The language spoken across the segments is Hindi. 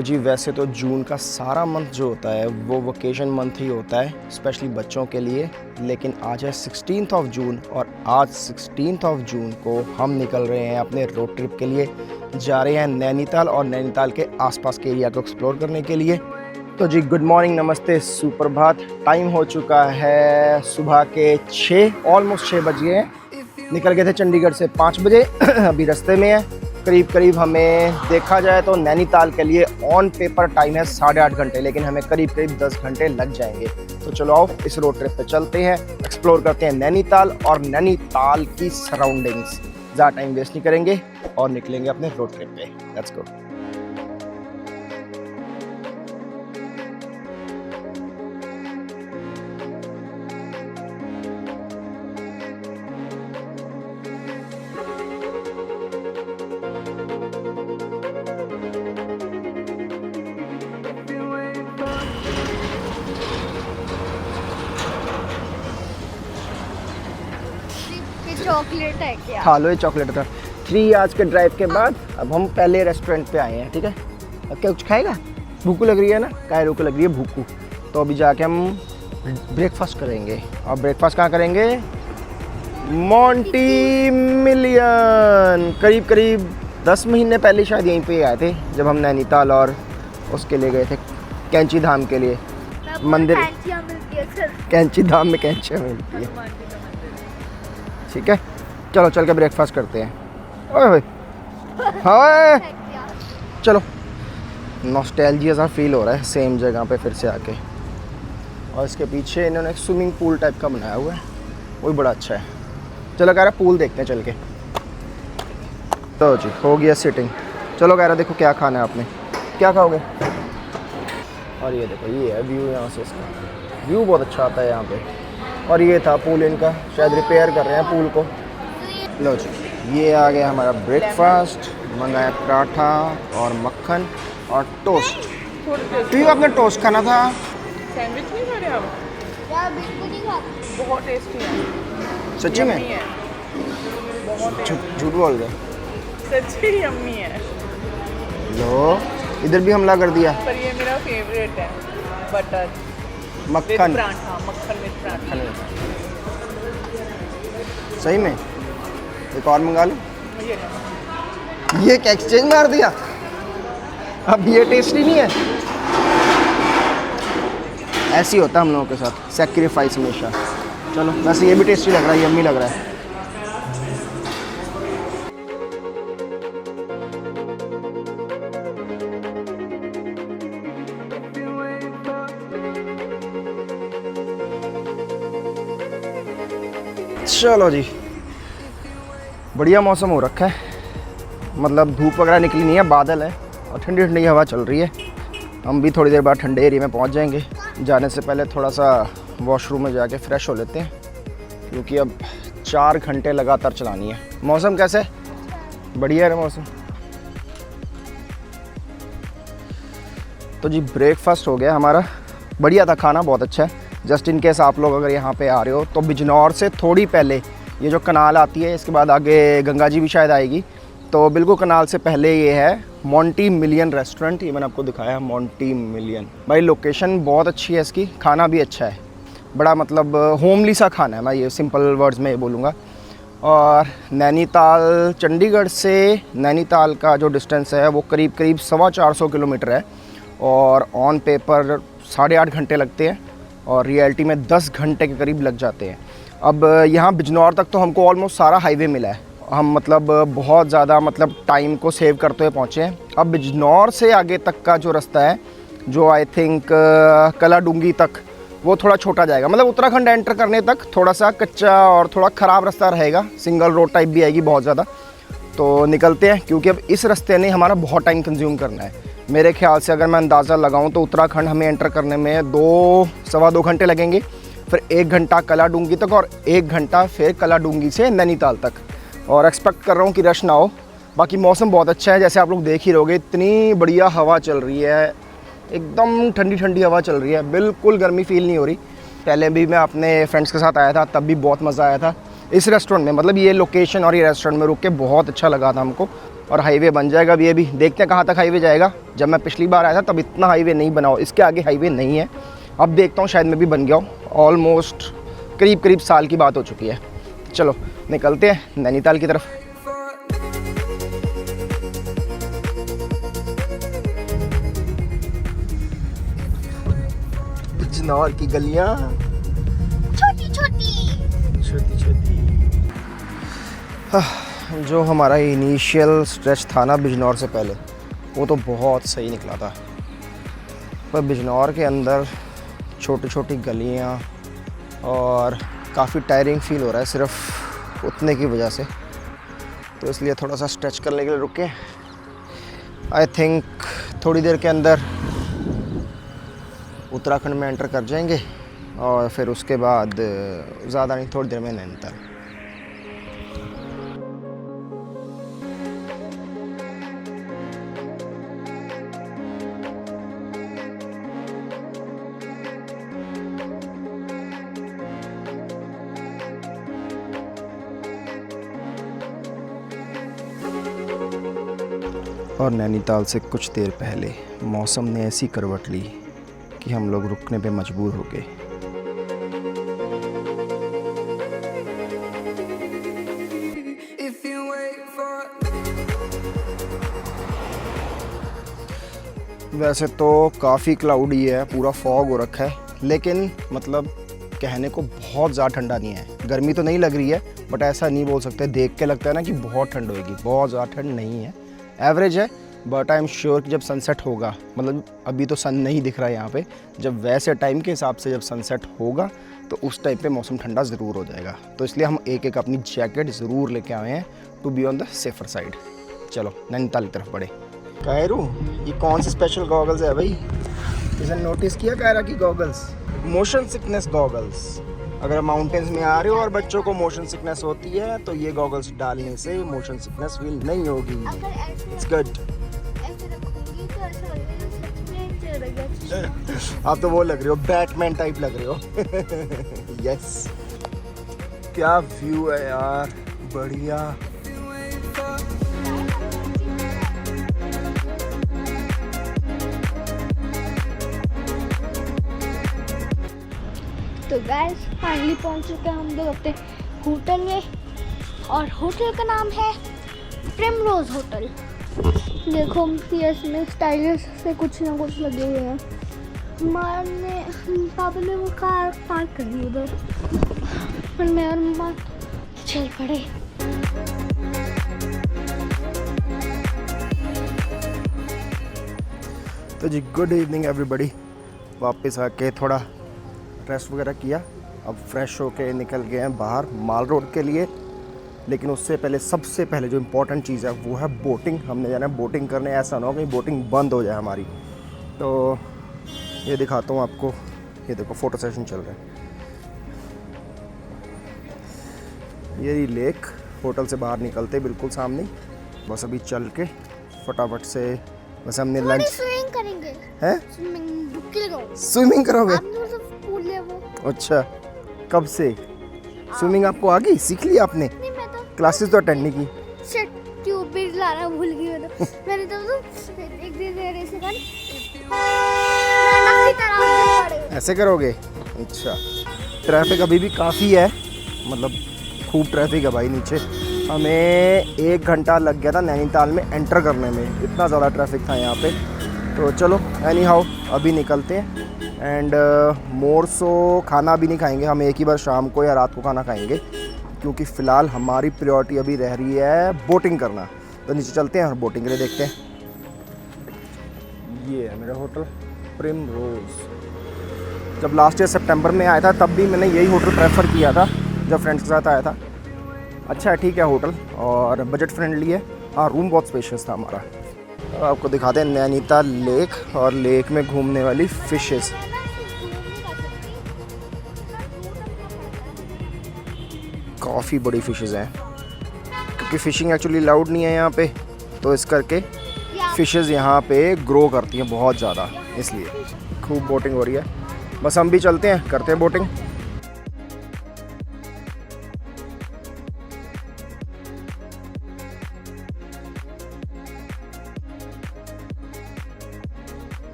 तो जी वैसे तो जून का सारा मंथ जो होता है वो वोकेशन मंथ ही होता है, स्पेशली बच्चों के लिए। लेकिन आज है 16th ऑफ जून और आज 16th ऑफ जून को हम निकल रहे हैं अपने रोड ट्रिप के लिए। जा रहे हैं नैनीताल और नैनीताल के आसपास के एरिया को एक्सप्लोर करने के लिए। तो जी गुड मॉर्निंग, नमस्ते, सुप्रभात। टाइम हो चुका है सुबह के 6, ऑलमोस्ट 6 बज गए हैं। निकल गए थे चंडीगढ़ से 5 बजे अभी रास्ते में है। करीब हमें देखा जाए तो नैनीताल के लिए ऑन पेपर टाइम है 8.5 घंटे, लेकिन हमें करीब 10 घंटे लग जाएंगे। तो चलो आओ इस रोड ट्रिप पे चलते हैं, एक्सप्लोर करते हैं नैनीताल और नैनीताल की सराउंडिंग्स। ज़्यादा टाइम वेस्ट नहीं करेंगे और निकलेंगे अपने रोड ट्रिप पे। Let's go. चॉकलेट है क्या? खा लो ये चॉकलेट का। 3 आज के ड्राइव के बाद अब हम पहले रेस्टोरेंट पे आए हैं, ठीक है। अब क्या कुछ खाएगा? भूख लग रही है ना? काय भूख लग रही है? भूखू। तो अभी जाके हम ब्रेकफास्ट करेंगे। और ब्रेकफास्ट कहाँ करेंगे? Monty million. करीब 10 महीने पहले शायद यहीं पे आए थे, जब हम नैनीताल और उसके लिए गए थे कैंची धाम के लिए। मंदिर कैंची धाम में कैंचियाँ मिलती है, ठीक है। चलो चल के ब्रेकफास्ट करते हैं। ओए ओए हाय, चलो। नॉस्टैल्जिया सा फील हो रहा है सेम जगह पे फिर से आके। और इसके पीछे इन्होंने एक स्विमिंग पूल टाइप का बनाया हुआ है, वो भी बड़ा अच्छा है। चलो कह रहा पूल देखते हैं चल के। तो जी हो गया सिटिंग। चलो कह रहा देखो क्या खाना है आपने, क्या खाओगे? और ये देखो ये है व्यू, यहाँ से इसका व्यू बहुत अच्छा आता है यहाँ पे। और ये था पूल इनका, शायद रिपेयर कर रहे हैं पूल को। लो जी ये आ गया हमारा ब्रेकफास्ट। मंगाया पराठा और मक्खन और टोस्ट। तो आपने टोस्ट खाना था। सैंडविच नहीं खा रहे आप? यार बिल्कुल नहीं खाती। बहुत टेस्टी है। सच्ची में? यम्मी है। बहुत झूठ बोल रहे? सच्ची यम्मी है। लो इधर भी हमला कर दिया। पर ये मेरा फेवरेट है, बटर मक्खन पराठा, मक्खन विद पराठा। सही में? एक और मंगा लो। ये ये क्या एक्सचेंज मार दिया? अब ये टेस्टी नहीं है। ऐसे ही होता है हम लोगों के साथ, सैक्रिफाइस हमेशा। चलो वैसे ये भी टेस्टी लग रहा है, यम्मी लग रहा है। चलो जी बढ़िया मौसम हो रखा है, मतलब धूप वगैरह निकली नहीं है, बादल है और ठंडी ठंडी हवा चल रही है। हम भी थोड़ी देर बाद ठंडे एरिया में पहुंच जाएंगे। जाने से पहले थोड़ा सा वॉशरूम में जाके फ्रेश हो लेते हैं, क्योंकि अब 4 घंटे लगातार चलानी है। मौसम कैसा है? बढ़िया है मौसम। तो जी ब्रेकफास्ट हो गया हमारा, बढ़िया था, खाना बहुत अच्छा है। जस्ट इन केस आप लोग अगर यहाँ पे आ रहे हो तो बिजनौर से थोड़ी पहले ये जो कनाल आती है, इसके बाद आगे गंगा जी भी शायद आएगी, तो बिल्कुल कनाल से पहले ये है मॉन्टी मिलियन रेस्टोरेंट। ये मैंने आपको दिखाया मॉन्टी मिलियन। भाई लोकेशन बहुत अच्छी है इसकी, खाना भी अच्छा है, बड़ा मतलब होमली सा खाना है, मैं ये सिंपल वर्ड्स में ये बोलूँगा। और नैनीताल, चंडीगढ़ से नैनीताल का जो डिस्टेंस है वो करीब 450 किलोमीटर है और ऑन पेपर 8.5 घंटे लगते हैं और रियलिटी में 10 घंटे के करीब लग जाते हैं। अब यहाँ बिजनौर तक तो हमको ऑलमोस्ट सारा हाईवे मिला है, हम मतलब बहुत ज़्यादा मतलब टाइम को सेव करते हुए पहुँचे हैं। अब बिजनौर से आगे तक का जो रास्ता है, जो आई थिंक कलाडुंगी तक, वो थोड़ा छोटा जाएगा। मतलब उत्तराखंड एंटर करने तक थोड़ा सा कच्चा और थोड़ा ख़राब रास्ता रहेगा, सिंगल रोड टाइप भी आएगी बहुत ज़्यादा। तो निकलते हैं, क्योंकि अब इस रास्ते ने हमारा बहुत टाइम कंज्यूम करना है। मेरे ख्याल से अगर मैं अंदाज़ा लगाऊं तो उत्तराखंड हमें एंटर करने में 2-2.25 घंटे लगेंगे, फिर 1 घंटा कलाडुंगी तक और 1 घंटा फिर कलाडुंगी से नैनीताल तक। और एक्सपेक्ट कर रहा हूं कि रश ना हो। बाकी मौसम बहुत अच्छा है, जैसे आप लोग देख ही रहोगे, इतनी बढ़िया हवा चल रही है, एकदम ठंडी ठंडी हवा चल रही है, बिल्कुल गर्मी फील नहीं हो रही। पहले भी मैं अपने फ्रेंड्स के साथ आया था, तब भी बहुत मज़ा आया था इस रेस्टोरेंट में। मतलब ये लोकेशन और ये रेस्टोरेंट में रुक के बहुत अच्छा लगा था हमको। और हाईवे बन जाएगा अभी। अभी देखते हैं कहाँ तक हाईवे जाएगा। जब मैं पिछली बार आया था तब इतना हाईवे नहीं बना हो, इसके आगे हाईवे नहीं है। अब देखता हूँ शायद मैं भी बन गया हूँ। ऑलमोस्ट करीब साल की बात हो चुकी है। चलो निकलते हैं नैनीताल की तरफ। बिजनौर की गलियाँ छोटी छोटी। छोटी। जो हमारा इनिशियल स्ट्रेच था ना बिजनौर से पहले, वो तो बहुत सही निकला था। पर बिजनौर के अंदर छोटी छोटी गलियाँ और काफ़ी टायरिंग फील हो रहा है सिर्फ उतने की वजह से। तो इसलिए थोड़ा सा स्ट्रेच करने के लिए रुके। आई थिंक थोड़ी देर के अंदर उत्तराखंड में एंटर कर जाएंगे और फिर उसके बाद ज़्यादा नहीं, थोड़ी देर में नैनीताल। और नैनीताल से कुछ देर पहले मौसम ने ऐसी करवट ली कि हम लोग रुकने पे मजबूर हो गए। वैसे तो काफ़ी क्लाउडी है, पूरा फॉग हो रखा है, लेकिन मतलब कहने को बहुत ज़्यादा ठंडा नहीं है। गर्मी तो नहीं लग रही है, बट ऐसा नहीं बोल सकते, देख के लगता है ना कि बहुत ठंड होगी। बहुत ज़्यादा ठंड नहीं है, एवरेज है। बट आई एम श्योर कि जब सनसेट होगा, मतलब अभी तो सन नहीं दिख रहा है यहाँ पे, जब वैसे टाइम के हिसाब से जब सनसेट होगा तो उस टाइम पे मौसम ठंडा ज़रूर हो जाएगा। तो इसलिए हम एक अपनी जैकेट ज़रूर लेके आए हैं to be on the safer side. चलो नैनीताल की तरफ बढ़े। कायरू, ये कौन से स्पेशल गॉगल्स है भाई? किसी ने नोटिस किया कायरा की गॉगल्स? Motion sickness goggles. अगर माउंटेन्स में आ रहे हो और बच्चों को मोशन सिकनेस होती है तो ये गॉगल्स डालने से मोशन सिकनेस फील नहीं होगी। It's good. आप तो वो लग रहे हो, बैटमैन टाइप लग रहे हो। यस, क्या व्यू है यार, बढ़िया। तो गाइस फाइनली पहुंच चुके हैं हम लोग अपने होटल में, और होटल का नाम है प्रिमरोज होटल। देखो इसमें स्टाइलिश से कुछ ना कुछ लगे हुए हैं। पापा ने वो कार पार्क कर दी उधर, फिर मैं और मम्मा चल पड़े। तो जी गुड इवनिंग एवरीबॉडी। वापस आके थोड़ा रेस्ट वगैरह किया, अब फ्रेश होके निकल गए हैं बाहर माल रोड के लिए। लेकिन उससे पहले सबसे पहले जो इम्पोर्टेंट चीज़ है वो है बोटिंग। हमने जाना है बोटिंग करने, ऐसा ना हो कि बोटिंग बंद हो जाए हमारी। तो ये दिखाता हूँ आपको, ये देखो फ़ोटो सेशन चल रहा है। ये लेक होटल से बाहर निकलते बिल्कुल सामने। बस अभी चल के फटाफट से बस हमने लंच स्विमिंग करेंगे। है? स्विमिंग डुबकी लगाओ। स्विमिंग करोगे? पूल है वो। अच्छा, कब से स्विमिंग आपको आ गई? सीख लिया आपने? नहीं, मैं तो क्लासेस तो अटेंड नहीं की। शिट, ट्यूब भी लाना भूल गई मैं तो। मैंने तो एक दिन ऐसे कर नाक की तरह पड़े। ऐसे करोगे? अच्छा, ट्रैफिक अभी भी काफ़ी है, मतलब खूब ट्रैफिक है भाई नीचे। हमें 1 घंटा लग गया था नैनीताल में एंटर करने में, इतना ज़्यादा ट्रैफिक था यहाँ पे। तो चलो एनी हाउ अभी निकलते हैं। एंड मोर सो खाना भी नहीं खाएंगे हम, एक ही बार शाम को या रात को खाना खाएंगे, क्योंकि फ़िलहाल हमारी प्रायोरिटी अभी रह रही है बोटिंग करना। तो नीचे चलते हैं और बोटिंग के लिए देखते हैं। ये है मेरा होटल प्रिमरोज। जब लास्ट ईयर सितंबर में आया था तब भी मैंने यही होटल प्रेफर किया था जब फ्रेंड्स के साथ आया था। अच्छा है, ठीक है होटल, और बजट फ्रेंडली है। हाँ, रूम बहुत स्पेशियस था हमारा। आपको दिखाते हैं नैनीताल लेक और लेक में घूमने वाली फिशेस। काफ़ी बड़ी फिशेस हैं, क्योंकि फ़िशिंग एक्चुअली अलाउड नहीं है यहाँ पे, तो इस करके फिशेस यहाँ पे ग्रो करती हैं बहुत ज़्यादा, इसलिए खूब बोटिंग हो रही है। बस हम भी चलते हैं, करते हैं बोटिंग।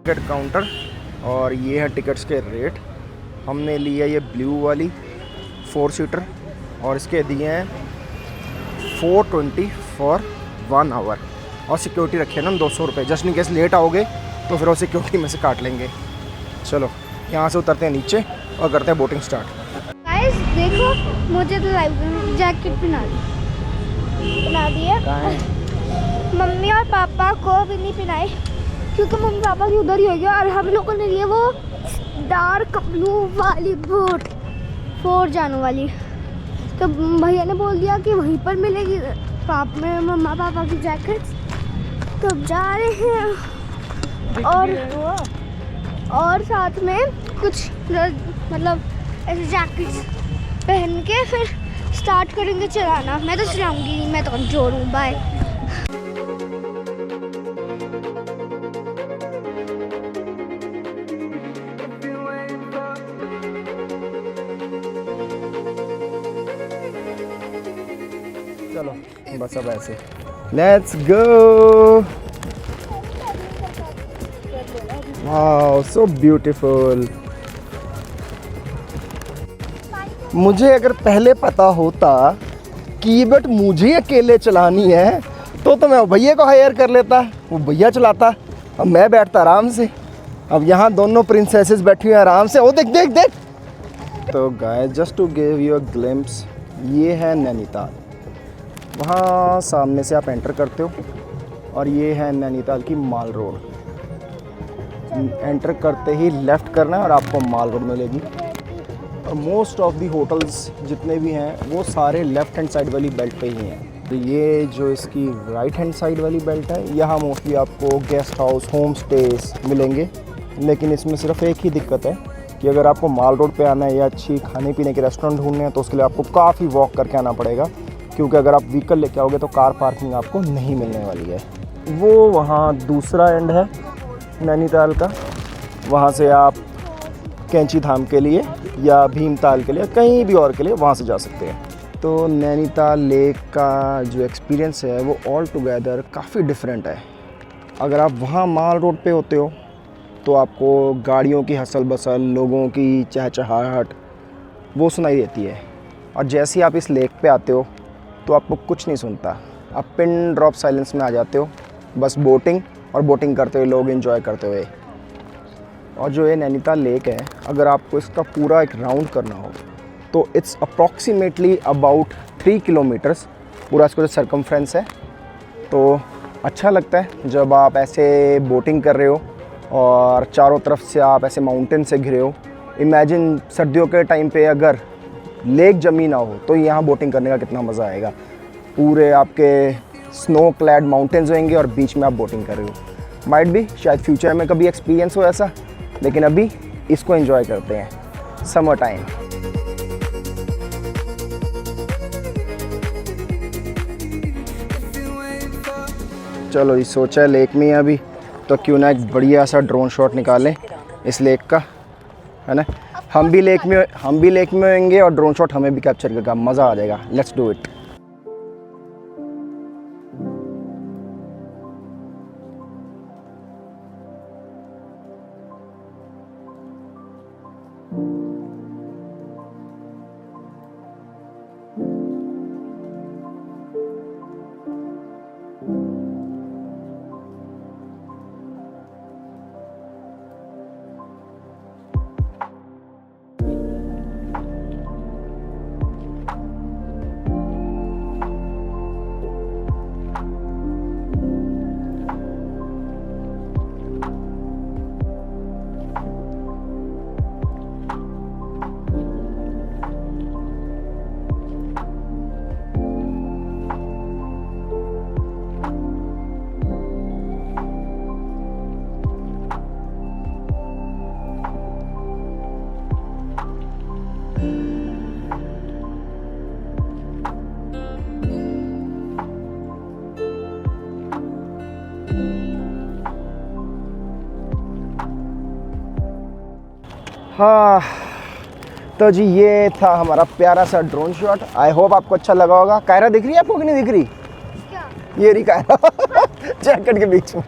टिकट काउंटर और ये है टिकट्स के रेट। हमने लिया ये ब्लू वाली 4 सीटर और इसके दिए हैं 420 फॉर 1 आवर और सिक्योरिटी रखे ना 200 रुपये। जस्ट इन केस लेट आओगे तो फिर वो सिक्योरिटी में से काट लेंगे। चलो यहाँ से उतरते हैं नीचे और करते हैं बोटिंग स्टार्ट। गाइस देखो, मुझे तो लाइफ जैकेट बना दी है। मम्मी और पापा को भी नहीं पहनाए क्योंकि मम्मी पापा की उधर ही हो गया और हम लोगों ने लिए वो डार्क ब्लू वाली बोट 4 जाने वाली। तो भैया ने बोल दिया कि वहीं पर मिलेगी मम्मा पापा की जैकेट्स। तो अब जा रहे हैं और साथ में कुछ मतलब ऐसे जैकेट्स पहन के फिर स्टार्ट करेंगे चलाना। मैं तो चलाऊंगी नहीं, मैं तो कमजोर हूँ। बाय। चलो बस अब ऐसे let's go. Wow so beautiful. मुझे अगर पहले पता होता कि बट मुझे अकेले चलानी है तो मैं भैया को हायर कर लेता, वो भैया चलाता, अब मैं बैठता आराम से। अब यहाँ दोनों प्रिंसेसेस बैठी हुई हैं आराम से। ओ देख देख देख। तो guys just to give you a glimpse, ये है नैनीताल। वहाँ सामने से आप एंटर करते हो और ये है नैनीताल की माल रोड। एंटर करते ही लेफ़्ट करना है और आपको माल रोड मिलेगी। और मोस्ट ऑफ दी होटल्स जितने भी हैं वो सारे लेफ़्ट हैंड साइड वाली बेल्ट पे ही हैं। तो ये जो इसकी राइट हैंड साइड वाली बेल्ट है, यहाँ मोस्टली आपको गेस्ट हाउस, होम स्टेज मिलेंगे। लेकिन इसमें सिर्फ एक ही दिक्कत है कि अगर आपको माल रोड पे आना है या अच्छी खाने पीने के रेस्टोरेंट ढूंढने हैं तो उसके लिए आपको काफ़ी वॉक करके आना पड़ेगा, क्योंकि अगर आप व्हीकल लेके आओगे तो कार पार्किंग आपको नहीं मिलने वाली है। वो वहाँ दूसरा एंड है नैनीताल का, वहाँ से आप कैंची धाम के लिए या भीमताल के लिए, कहीं भी और के लिए वहाँ से जा सकते हैं। तो नैनीताल लेक का जो एक्सपीरियंस है वो ऑल टुगेदर काफ़ी डिफरेंट है। अगर आप वहाँ माल रोड पे होते हो तो आपको गाड़ियों की हसल बसल, लोगों की चहचहाहट वो सुनाई देती है, और जैसे ही आप इस लेक पे आते हो तो आपको कुछ नहीं सुनता। आप पिन ड्रॉप साइलेंस में आ जाते हो, बस बोटिंग और बोटिंग करते हुए, लोग एंजॉय करते हुए। और जो ये नैनीताल लेक है, अगर आपको इसका पूरा एक राउंड करना हो तो इट्स अप्रॉक्सीमेटली अबाउट 3 किलोमीटर्स पूरा इसका जो सर्कमफ्रेंस है। तो अच्छा लगता है जब आप ऐसे बोटिंग कर रहे हो और चारों तरफ से आप ऐसे माउंटेन से घिरे हो। इमेजिन सर्दियों के टाइम पे अगर लेक जमी ना हो तो यहाँ बोटिंग करने का कितना मज़ा आएगा। पूरे आपके स्नो क्लैड माउंटेन्स होंगे और बीच में आप बोटिंग कर रहे हो। माइट भी शायद फ्यूचर में कभी एक्सपीरियंस हो ऐसा, लेकिन अभी इसको एंजॉय करते हैं समर टाइम। चलो ये सोचा है लेक में अभी तो क्यों ना एक बढ़िया सा ड्रोन शॉट निकालें इस लेक का, है ना। हम भी लेक में होंगे और ड्रोन शॉट हमें भी कैप्चर करेगा, मज़ा आ जाएगा। Let's do it. हाँ तो जी ये था हमारा प्यारा सा ड्रोन शॉट। आई होप आपको अच्छा लगा होगा। कायरा दिख रही है आपको कि नहीं दिख रही? क्या? ये रही कायरा जैकेट के बीच में।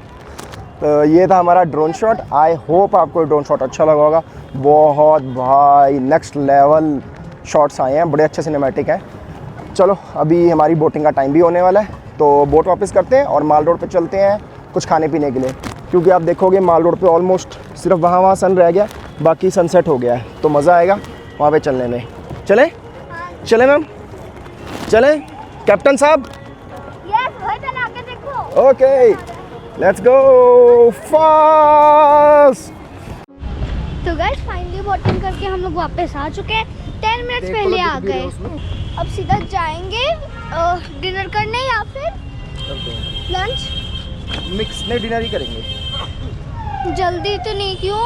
तो ये था हमारा ड्रोन शॉट। आई होप आपको ड्रोन शॉट अच्छा लगा होगा। बहुत भाई नेक्स्ट लेवल शॉट्स आए हैं, बड़े अच्छे सिनेमैटिक हैं। चलो अभी हमारी बोटिंग का टाइम भी होने वाला है, तो बोट वापस करते हैं और माल रोड पे चलते हैं कुछ खाने पीने के लिए, क्योंकि आप देखोगे माल रोड पे ऑलमोस्ट सिर्फ वहाँ सन रह गया, बाकी सनसेट हो गया है, तो मज़ा आएगा वहाँ पे चलने में। चले चले मैम, चले कैप्टन साहब। यस वही तो आगे देखो। Okay let's go fast. तो गाइस फाइनली बोटिंग करके हम लोग वापस आ चुके हैं। 10 मिनट्स पहले आ गए। अब सीधा जाएंगे डिनर करने या फिर लंच। मिक्स नहीं, डिनर ही करेंगे। जल्दी तो नहीं क्यों?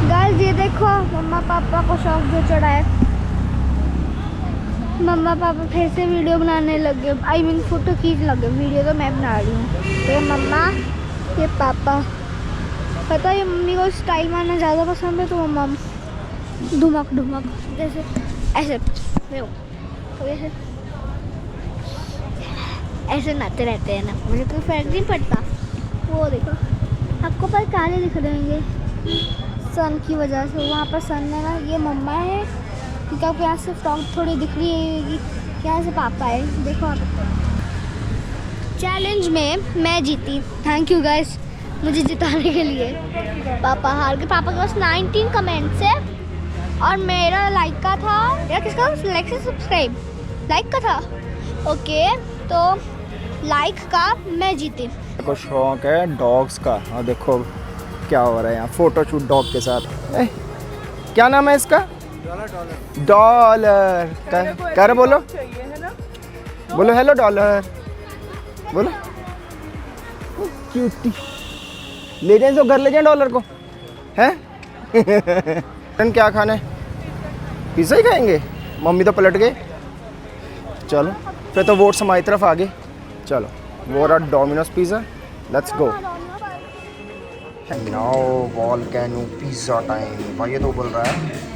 गाइस ये देखो मम्मा पापा को शौक जो चढ़ा है। मम्मा पापा फिर से वीडियो बनाने लगे, आई मीन फोटो खींच लगे। वीडियो तो मैं बना रही हूँ। ये मम्मा ये पापा, पता है मम्मी को स्टाइल मारना ज़्यादा पसंद है, तो मम्मा धुमक धुमक जैसे ऐसे देखो, तो ऐसे नाचते रहते हैं ना, मुझे कोई फर्क नहीं पड़ता। वो देखो आपको पर काले दिख रहेंगे सन की वजह से, वहाँ पर सन है ना। ये मम्मा है, क्योंकि आपको यहाँ से फ्रॉक थोड़ी दिख रही है, यहाँ से पापा है। देखो आप चैलेंज में मैं जीती, थैंक यू गाइस मुझे जिताने के लिए। पापा हार गए, पापा के पास 19 कमेंट्स है और मेरा लाइक का था, या किसका लाइक से सब्सक्राइब लाइक का था। ओके तो लाइक का मैं जीती। मेरे को शौक है डॉग्स का। हाँ देखो क्या हो रहा है यहाँ, फोटो शूट डॉग के साथ। क्या नाम है इसका? डॉलर। कह रहे बोलो, चाहिए है ना? बोलो हेलो डॉलर, बोलो क्यूटी। ले जाए तो घर ले जाए डॉलर को, हैं? क्या खाना है? पिज़्ज़ा ही खाएंगे? मम्मी तो पलट गए। चलो फिर तो वोट्स हमारी तरफ आ गए। चलो वो रहा Domino's pizza, let's go. Now volcano pizza time. भाई ये तो बोल रहा है